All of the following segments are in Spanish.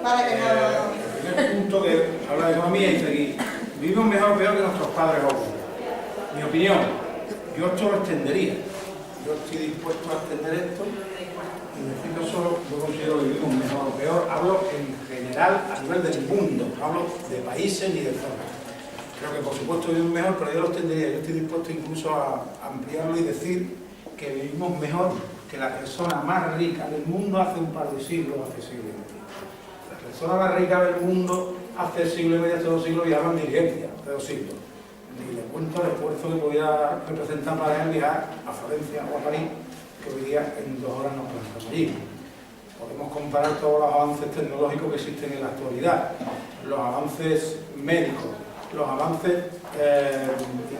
Para que no... El primer punto que habla de economía dice aquí, vivimos mejor o peor que nuestros padres o abuelos. Mi opinión, yo esto lo extendería. Yo estoy dispuesto a extender esto y decir que solo yo considero que vivimos mejor o peor. Hablo en general a nivel del mundo, no hablo de países ni de zonas. Creo que por supuesto vivimos mejor, pero yo lo extendería. Yo estoy dispuesto incluso a ampliarlo y decir que vivimos mejor que la persona más rica del mundo hace un par de siglos, hace siglo y medio. La persona más rica del mundo hace siglo y medio, hace 2 siglos, viajaban de diligencia, hace 2 siglos. Ni le cuento el esfuerzo que podía representar para él viajar a Florencia o a París, que hoy día en 2 horas nos plantamos allí. Podemos comparar todos los avances tecnológicos que existen en la actualidad, los avances médicos, los avances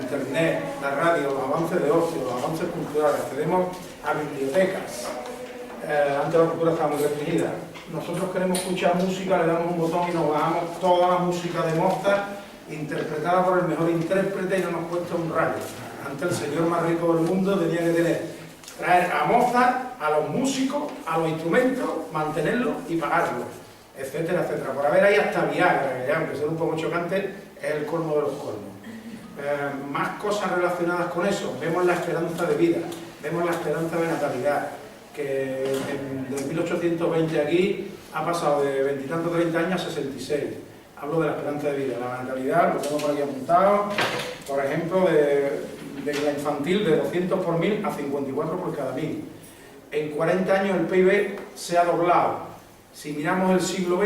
internet, la radio, los avances de ocio, los avances culturales. Accedemos a bibliotecas. Antes la cultura estaba muy restringida. Nosotros queremos escuchar música, le damos un botón y nos bajamos toda la música de Mozart, interpretada por el mejor intérprete, y no nos cuesta un rayo. Antes el señor más rico del mundo tenía que traer a Mozart, a los músicos, a los instrumentos, mantenerlos y pagarlos, etcétera, etcétera. Por haber ahí hasta Viagra, que ya, aunque sea un poco chocante, es el colmo de los colmos. Más cosas relacionadas con eso. Vemos la esperanza de vida, vemos la esperanza de natalidad, que desde 1820 aquí ha pasado de 20 y tantos, 30 años a 66. Hablo de la esperanza de vida. La natalidad, lo tengo por aquí apuntado, por ejemplo, de la infantil de 200 por 1000 a 54 por cada 1000. En 40 años el PIB se ha doblado. Si miramos el siglo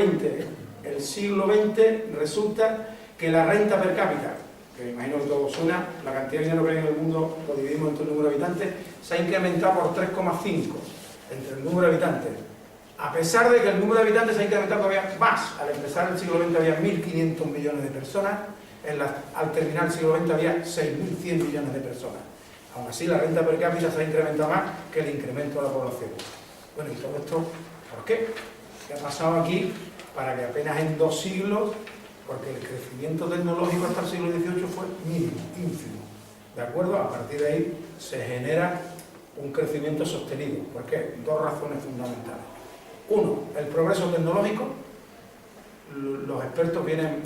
XX resulta que la renta per cápita, que me imagino que todo suena, la cantidad de dinero que hay en el mundo lo dividimos entre el número de habitantes, se ha incrementado por 3,5 entre el número de habitantes. A pesar de que el número de habitantes se ha incrementado todavía más. Al empezar el siglo XX había 1.500 millones de personas, al terminar el siglo XX había 6.100 millones de personas. Aún así, la renta per cápita se ha incrementado más que el incremento de la población. Bueno, ¿y todo esto por qué? ¿Qué ha pasado aquí para que apenas en 2 siglos, porque el crecimiento tecnológico hasta el siglo XVIII fue mínimo, ínfimo, ¿de acuerdo? A partir de ahí se genera un crecimiento sostenido. ¿Por qué? 2 razones fundamentales. Uno, el progreso tecnológico. Los expertos vienen...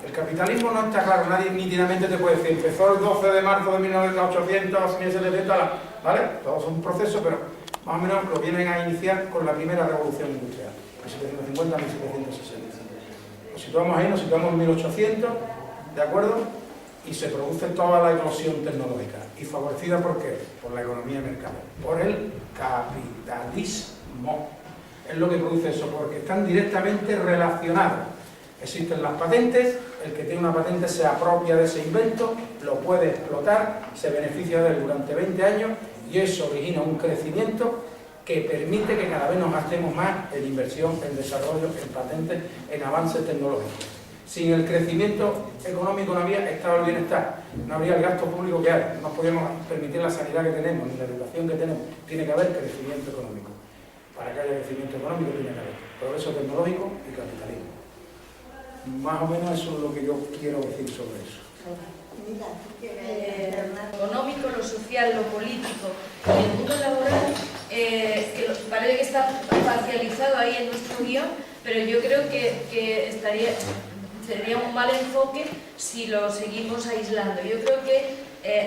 El capitalismo no está claro, nadie nítidamente te puede decir, empezó el 12 de marzo de 1800, 1700, ¿vale? Todos son un proceso, pero más o menos lo vienen a iniciar con la primera revolución industrial, 1750 1760. Nos situamos ahí, nos situamos en 1800, ¿de acuerdo? Y se produce toda la eclosión tecnológica. ¿Y favorecida por qué? Por la economía de mercado, por el capitalismo. Es lo que produce eso, porque están directamente relacionados. Existen las patentes, el que tiene una patente se apropia de ese invento, lo puede explotar, se beneficia de él durante 20 años y eso origina un crecimiento que permite que cada vez nos gastemos más en inversión, en desarrollo, en patentes, en avances tecnológicos. Sin el crecimiento económico no habría estado el bienestar, no habría el gasto público que hay, no podemos permitir la sanidad que tenemos, ni la educación que tenemos. Tiene que haber crecimiento económico. Para que haya crecimiento económico tiene que haber progreso tecnológico y capitalismo. Más o menos eso es lo que yo quiero decir sobre eso. Lo económico, lo social, lo político y el mundo laboral que parece que está parcializado ahí en nuestro guión, pero yo creo que sería un mal enfoque si lo seguimos aislando. Yo creo que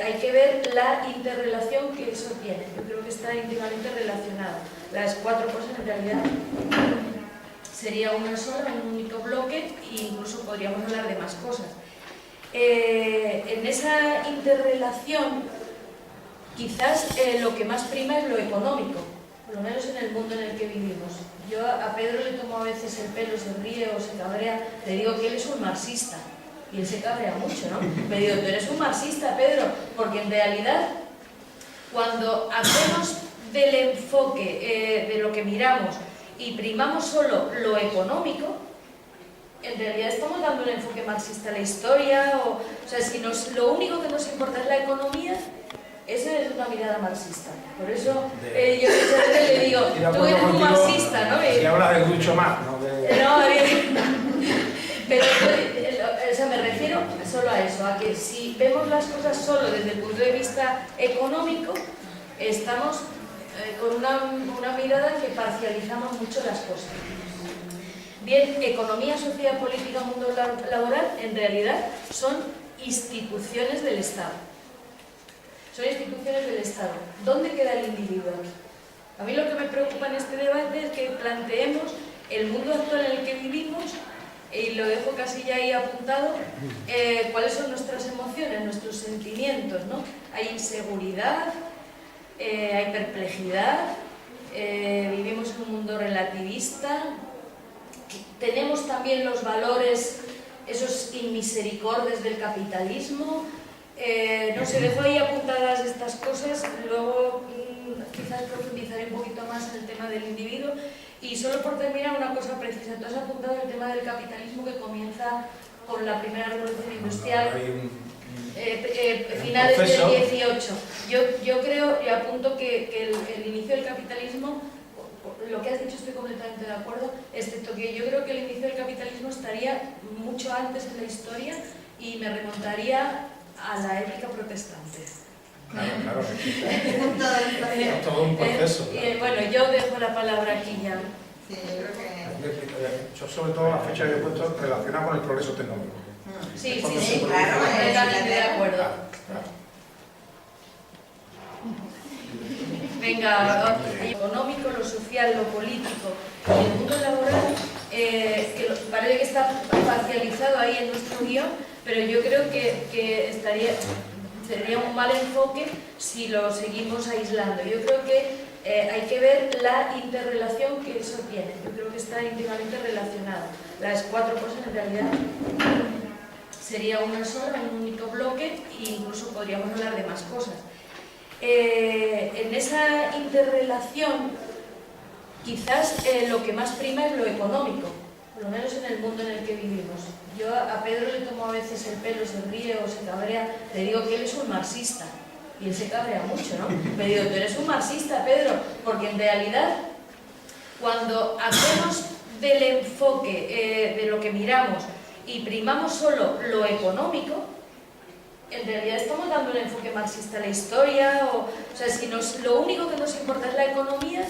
hay que ver la interrelación que eso tiene. Yo creo que está íntimamente relacionado. Las 4 cosas en realidad sería una sola, un único bloque, e incluso podríamos hablar de más cosas. En esa interrelación, quizás lo que más prima es lo económico, por lo menos en el mundo en el que vivimos. Yo a Pedro le tomo a veces el pelo, se ríe o se cabrea, le digo que él es un marxista, y él se cabrea mucho, ¿no? Me digo, tú eres un marxista, Pedro, porque en realidad, cuando hacemos del enfoque de lo que miramos y primamos solo lo económico, en realidad estamos dando un enfoque marxista a la historia, o sea, si lo único que nos importa es la economía, esa es una mirada marxista. Por eso yo muchas veces le digo, tú eres un marxista, ¿no? Si hablas de mucho más, ¿no? Pero o sea, me refiero solo a eso, a que si vemos las cosas solo desde el punto de vista económico, estamos con una mirada que parcializamos mucho las cosas. Bien, economía, sociedad, política, mundo laboral, en realidad son instituciones del Estado. Son instituciones del Estado. ¿Dónde queda el individuo aquí? A mí lo que me preocupa en este debate es que planteemos el mundo actual en el que vivimos, y lo dejo casi ya ahí apuntado, cuáles son nuestras emociones, nuestros sentimientos, ¿no? Hay inseguridad, hay perplejidad, vivimos en un mundo relativista, tenemos también los valores, esos inmisericordes del capitalismo. No sé, dejo ahí apuntadas estas cosas, luego quizás profundizaré un poquito más en el tema del individuo. Y solo por terminar, una cosa precisa. Tú has apuntado el tema del capitalismo que comienza con la primera revolución industrial, finales del 18. Yo creo, y apunto que el inicio del capitalismo, lo que has dicho estoy completamente de acuerdo, excepto que yo creo que el inicio del capitalismo estaría mucho antes en la historia y me remontaría a la época protestante. Claro. Es todo un proceso. Bueno, yo dejo la palabra aquí ya. Sí, yo creo que... Yo sobre todo la fecha que he puesto relacionada con el progreso tecnológico. Sí, claro, completamente de acuerdo. Claro. Venga, lo económico, lo social, lo político y el mundo laboral, que parece que está parcializado ahí en nuestro guión, pero yo creo que sería un mal enfoque si lo seguimos aislando. Yo creo que hay que ver la interrelación que eso tiene. Yo creo que está íntimamente relacionado. Las cuatro cosas en realidad sería una sola, un único bloque, e incluso podríamos hablar de más cosas. En esa interrelación, quizás lo que más prima es lo económico, por lo menos en el mundo en el que vivimos. Yo a Pedro le tomo a veces el pelo, se ríe o se cabrea, le digo que él es un marxista, y él se cabrea mucho, ¿no? Me digo, tú eres un marxista, Pedro, porque en realidad, cuando hacemos del enfoque de lo que miramos y primamos solo lo económico, en realidad estamos dando un enfoque marxista a la historia, o sea, si lo único que nos importa es la economía,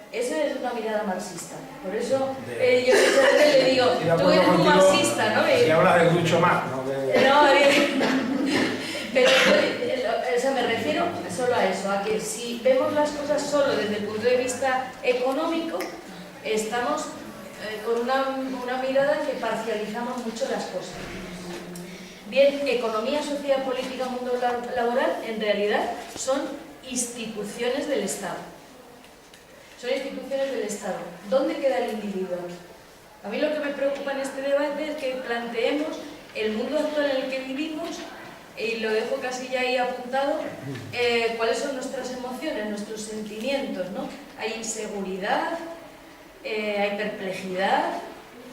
esa es una mirada marxista. Por eso yo siempre le digo, tú eres un marxista, ¿no? Si hablas de mucho más, ¿no? Pero o sea, me refiero solo a eso, a que si vemos las cosas solo desde el punto de vista económico, estamos con una mirada que parcializamos mucho las cosas. Bien, economía, sociedad, política, mundo laboral, en realidad son instituciones del Estado. Son instituciones del Estado. ¿Dónde queda el individuo aquí? A mí lo que me preocupa en este debate es que planteemos el mundo actual en el que vivimos, y lo dejo casi ya ahí apuntado, cuáles son nuestras emociones, nuestros sentimientos, ¿no? Hay inseguridad, hay perplejidad,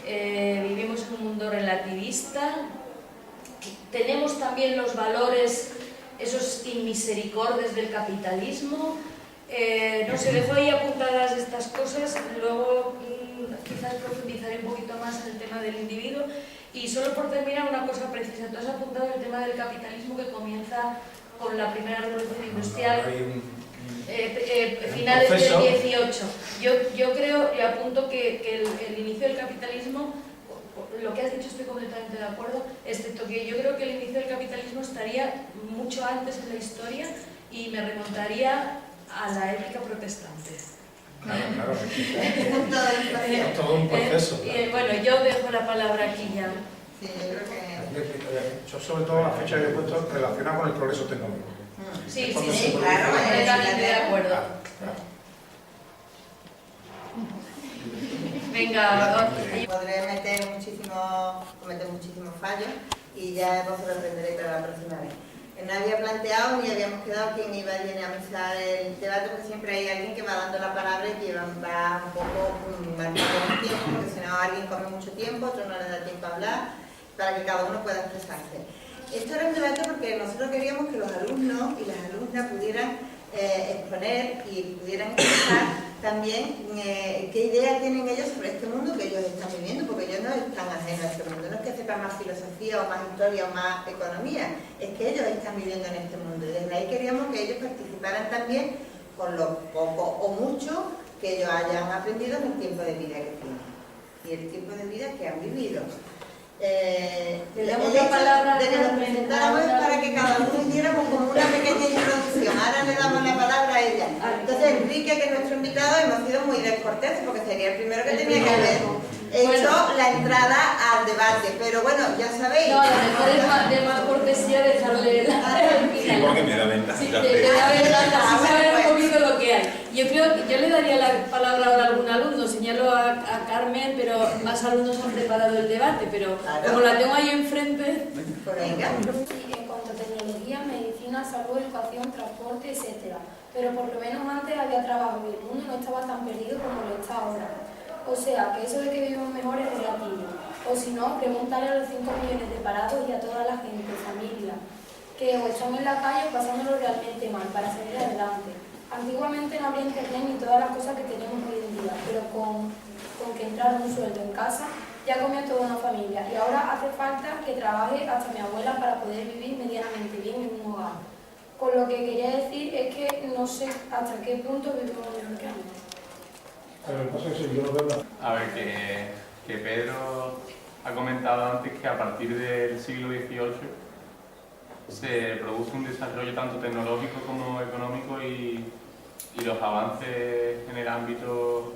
vivimos en un mundo relativista, tenemos también los valores, esos inmisericordes del capitalismo. No sé, dejo ahí apuntadas estas cosas, luego quizás profundizaré un poquito más en el tema del individuo. Y solo por terminar, una cosa precisa. Tú has apuntado el tema del capitalismo que comienza con la primera revolución industrial, finales del 18. Yo creo y apunto que el inicio del capitalismo, lo que has dicho estoy completamente de acuerdo, excepto que yo creo que el inicio del capitalismo estaría mucho antes en la historia y me remontaría a la época protestante. Claro. Es todo un proceso. Bueno, yo dejo la palabra aquí ya. Sí, yo creo que... Yo sobre todo la fecha que he puesto relacionada con el progreso tecnológico. Sí, claro, completamente de acuerdo. Claro. Venga, Podré cometer muchísimos fallos y ya vos lo aprenderéis para la próxima vez. No había planteado ni habíamos quedado quién iba a dinamizar el debate, porque siempre hay alguien que va dando la palabra y que va un poco marcando el tiempo, porque si no alguien come mucho tiempo, otro no le da tiempo a hablar, para que cada uno pueda expresarse. Esto era un debate porque nosotros queríamos que los alumnos y las alumnas pudieran exponer y pudieran expresar también qué idea tienen ellos sobre este mundo que ellos están viviendo, porque ellos no están ajenos a este mundo, no es que sepan más filosofía o más historia o más economía, es que ellos están viviendo en este mundo y desde ahí queríamos que ellos participaran también con lo poco o mucho que ellos hayan aprendido en el tiempo de vida que tienen. y el tipo de vida que han vivido. Le damos el la hecho palabra de que nos presentáramos es para que cada uno hiciéramos como una pequeña introducción. Ahora le damos la palabra a ella. Entonces Enrique, que es nuestro invitado, hemos sido muy descorteses porque sería el primero que tenía que haber hecho la entrada al debate. Pero bueno, ya sabéis. No, a lo mejor es de más cortesía dejarle la Sí, porque me da ventaja. Sí, te da ventaja, así saber un poquito lo que hay. Yo creo que yo le daría la palabra ahora a algún alumno, señalo a Carmen, pero más alumnos han preparado el debate, pero Claro. como la tengo ahí enfrente... Pues venga. Sí, en cuanto a tecnología, medicina, salud, educación, transporte, etc. Pero por lo menos antes había trabajo y el mundo no estaba tan perdido como lo está ahora. O sea, que eso de que vivimos mejor es relativo. O si no, preguntarle a los 5 millones de parados y a toda la gente, familia, que o están en la calle pasándolo realmente mal para salir adelante. Antiguamente no habría internet ni todas las cosas que tenemos hoy en día, pero con que entrara un sueldo en casa ya comía toda una familia y ahora hace falta que trabaje hasta mi abuela para poder vivir medianamente bien en un hogar. Con lo que quería decir es que no sé hasta qué punto vivimos mejor que antes. Pero el caso es que yo no veo la... A ver, que Pedro ha comentado antes que a partir del siglo XVIII se produce un desarrollo tanto tecnológico como económico y los avances en el ámbito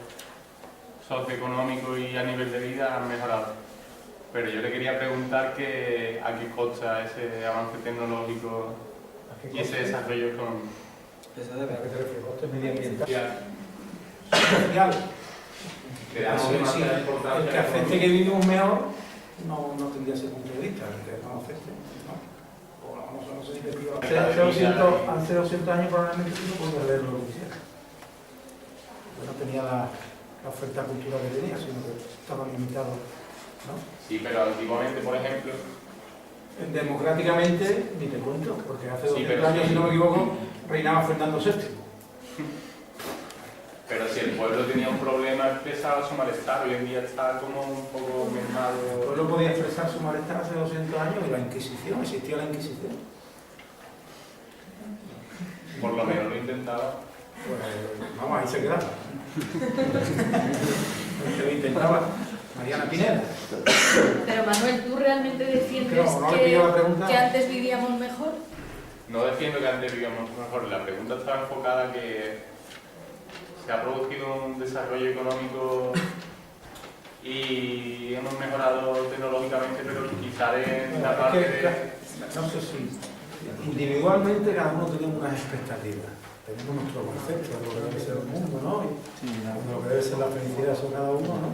socioeconómico y a nivel de vida han mejorado. Pero yo le quería preguntar que a qué costa ese avance tecnológico y ese desarrollo económico. ¿A qué te refieres? ¿Coste medioambiental? Social. Social. Le damos demasiada importancia. El que afecte que vivimos mejor no tendría ese punto de vista, el que no afecte, ¿no? O no sé si te digo. Hace 200 años probablemente sí no podía leer lo que quisiera. Yo no tenía la oferta cultural que tenía, sino que estaba limitado, ¿no? Sí, pero antiguamente, por ejemplo, Democráticamente, ni te cuento, porque hace 200 pero años, sí. si no me equivoco, reinaba Fernando VI. pero si el pueblo tenía un problema, expresaba su malestar. Hoy en día está como un poco El mermado. pueblo podía expresar su malestar hace 200 años y la Inquisición, existía la Inquisición. Por lo menos lo intentaba. Pues vamos, ahí se quedaba. Lo intentaba Mariana Pineda. Pero Manuel, ¿tú realmente defiendes No le pillo la pregunta. que antes vivíamos mejor? No defiendo que antes vivíamos mejor. La pregunta estaba enfocada a que se ha producido un desarrollo económico y hemos mejorado tecnológicamente, pero quizá en la parte de... No sé si individualmente cada uno tenemos unas expectativas. Tenemos nuestro concepto de lo que debe ser el mundo, ¿no? Y de lo que debe ser la felicidad de cada uno, ¿no?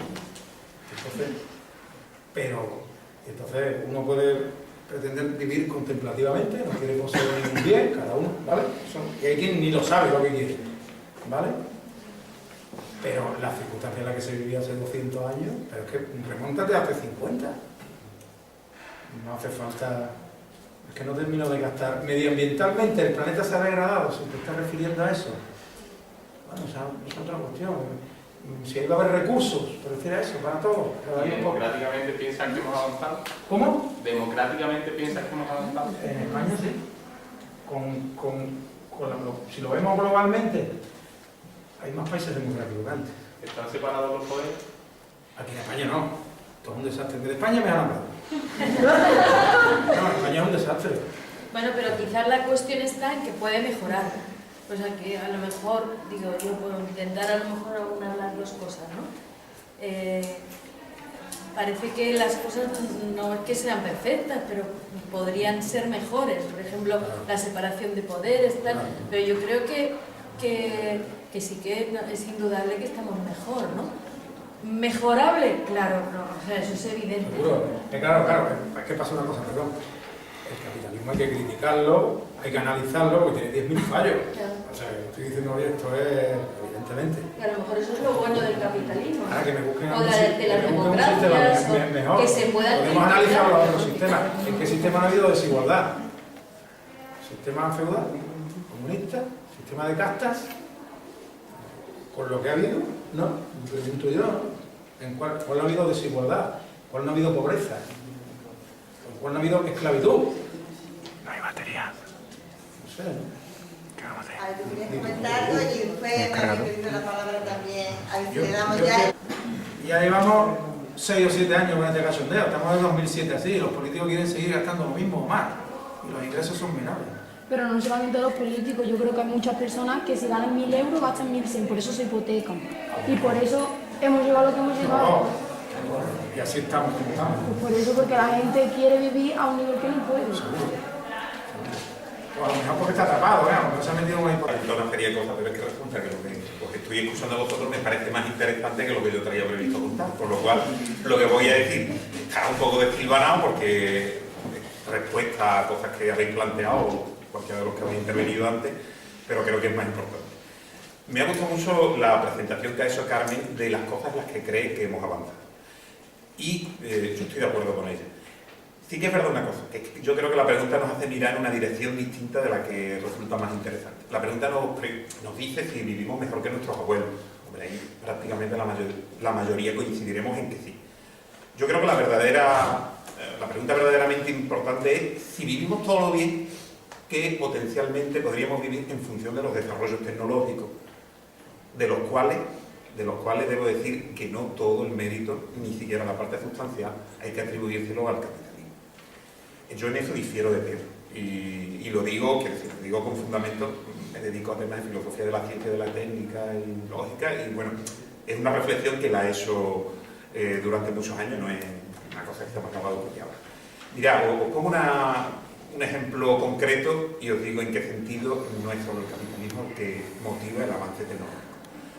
Entonces uno puede pretender vivir contemplativamente, no quiere conseguir ningún bien, cada uno, ¿vale? Y hay quien ni lo sabe lo que quiere, ¿vale? Pero las circunstancias en las que se vivía hace 200 años, pero es que remóntate hace 50. No hace falta... Es que no termino de gastar. Medioambientalmente, ¿el planeta se ha degradado? ¿Si te estás refiriendo a eso? Bueno, o sea, es otra cuestión. Si ahí va a haber recursos, ¿te refieres a eso? Para todos. ¿Y democráticamente piensas que hemos avanzado? ¿Cómo? ¿Democráticamente piensas que hemos avanzado? En España sí. Si lo vemos globalmente, hay más países democráticos que antes. ¿Están separados los poderes? Aquí en España no. Todo un desastre. De España me han hablado. No, España es un desastre. Bueno, pero quizás la cuestión está en que puede mejorar. O sea, que a lo mejor, digo, yo puedo intentar a lo mejor aunar las dos cosas, ¿no? Parece que las cosas no es que sean perfectas, pero podrían ser mejores. Por ejemplo, la separación de poderes, tal. Pero yo creo que sí que es indudable que estamos mejor, ¿no? ¿Mejorable? Claro, no, o sea, eso es evidente. Seguro. Claro, es que pasa una cosa, perdón. El capitalismo hay que criticarlo, hay que analizarlo porque tiene 10.000 fallos. Claro. O sea, estoy diciendo, oye, esto es evidentemente. Y a lo mejor eso es lo bueno del capitalismo. Ahora que me busquen O de las democracias, mejor. que se puedan Podemos analizar los otros criticar. sistemas. ¿En qué sistema no ha habido desigualdad? Sistema feudal, comunista, sistema de castas. Con lo que ha habido, no, me pregunto yo, ¿no? ¿En cuál no ha habido desigualdad? ¿Cuál no ha habido pobreza? ¿Cuál no ha habido esclavitud? No hay batería. No sé, ¿no? ¿Qué vamos a hacer? A ver, tú querías comentar algo y después me ha pedido la palabra también. A ver si le damos ya. Y ahí vamos 6 o 7 años con este cachondeo, estamos en 2007 así, y los políticos quieren seguir gastando lo mismo o más, y los ingresos son menores. Pero no solamente los políticos, yo creo que hay muchas personas que si ganan 1.000 euros gastan 1.100, por eso se hipotecan. Y por eso hemos llegado a lo que hemos llegado. Y así estamos como estamos. Pues por eso, porque la gente quiere vivir a un nivel que no puede. O a lo mejor porque está atrapado, no se ha metido en una hipoteca. Una serie de cosas, pero es que resulta que lo que os estoy escuchando a vosotros me parece más interesante que lo que yo traía previsto contar. Por lo cual, lo que voy a decir está un poco desfilvanado porque respuesta a cosas que habéis planteado cualquiera de los que habéis intervenido antes, pero creo que es más importante. Me ha gustado mucho la presentación que ha hecho Carmen de las cosas en las que cree que hemos avanzado. Y yo estoy de acuerdo con ella. Sí que es verdad una cosa, que yo creo que la pregunta nos hace mirar en una dirección distinta de la que resulta más interesante. La pregunta nos dice si vivimos mejor que nuestros abuelos. Hombre, ahí prácticamente la mayoría coincidiremos en que sí. Yo creo que la pregunta verdaderamente importante es si vivimos todo lo bien que potencialmente podríamos vivir en función de los desarrollos tecnológicos, de los cuales debo decir que no todo el mérito, ni siquiera la parte sustancial, hay que atribuírselo al capitalismo. Yo en eso difiero de Pedro, y lo digo con fundamento, me dedico a temas de filosofía de la ciencia, de la técnica y lógica, y bueno, es una reflexión que la he hecho durante muchos años, no es una cosa que se me ha acabado de ahora. Mirad, os pongo un ejemplo concreto y os digo en qué sentido no es solo el capitalismo el que motiva el avance tecnológico.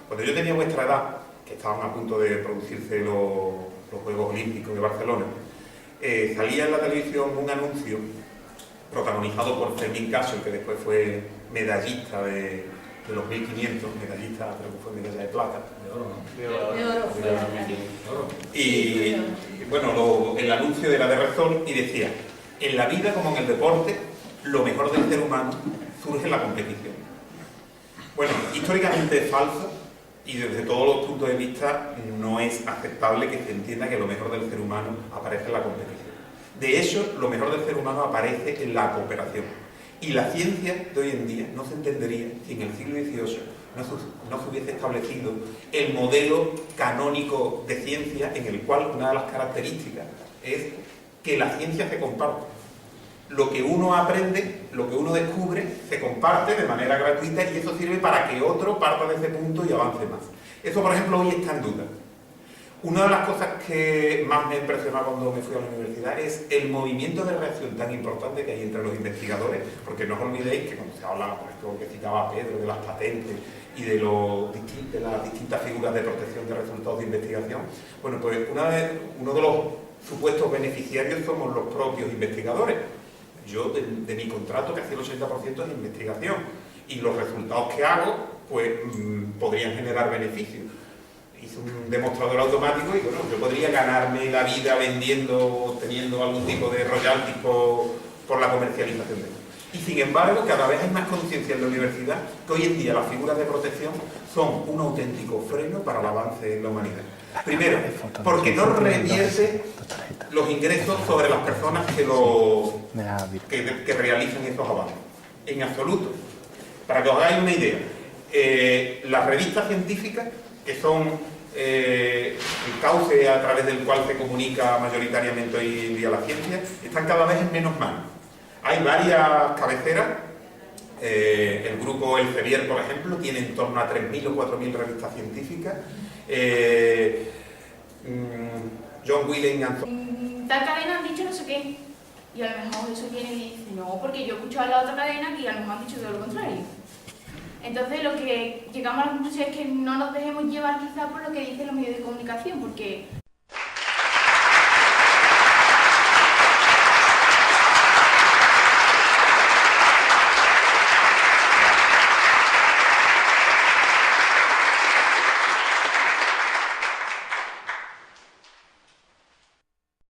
Cuando yo tenía vuestra edad, que estaban a punto de producirse los Juegos Olímpicos de Barcelona, salía en la televisión un anuncio protagonizado por Fermín Caso, que después fue medallista de los 1500, medallista, creo que fue medalla de plata, de oro, ¿no? De oro. Y bueno, el anuncio era de Repsol y decía: en la vida como en el deporte, lo mejor del ser humano surge en la competición. Bueno, históricamente es falso y desde todos los puntos de vista no es aceptable que se entienda que lo mejor del ser humano aparece en la competición. De hecho, lo mejor del ser humano aparece en la cooperación. Y la ciencia de hoy en día no se entendería si en el siglo XVIII no se hubiese establecido el modelo canónico de ciencia en el cual una de las características es que la ciencia se comparte. Lo que uno aprende, lo que uno descubre, se comparte de manera gratuita y eso sirve para que otro parta de ese punto y avance más. Eso, por ejemplo, hoy está en duda. Una de las cosas que más me impresionó cuando me fui a la universidad es el movimiento de reacción tan importante que hay entre los investigadores, porque no os olvidéis que cuando se habla, por ejemplo, que citaba Pedro, de las patentes y de las distintas figuras de protección de resultados de investigación, bueno, pues uno de los supuestos beneficiarios somos los propios investigadores. Yo, de mi contrato, casi el 80% es investigación, y los resultados que hago, pues, podrían generar beneficios. Hice un demostrador automático y, bueno, yo podría ganarme la vida vendiendo, teniendo algún tipo de royalties por la comercialización de eso. Y, sin embargo, cada vez hay más conciencia en la universidad que hoy en día las figuras de protección son un auténtico freno para el avance en la humanidad. Primero, porque no revierte los ingresos sobre las personas que realizan estos avances. En absoluto. Para que os hagáis una idea, las revistas científicas, que son el cauce a través del cual se comunica mayoritariamente hoy en día la ciencia, están cada vez en menos manos. Hay varias cabeceras. El grupo Elsevier, por ejemplo, tiene en torno a 3.000 o 4.000 revistas científicas. John Willing tal cadena han dicho no sé qué, y a lo mejor eso viene y dice no, porque yo he escuchado a la otra cadena y a lo mejor han dicho todo lo contrario. Entonces lo que llegamos a la conclusión es que no nos dejemos llevar quizá por lo que dicen los medios de comunicación, porque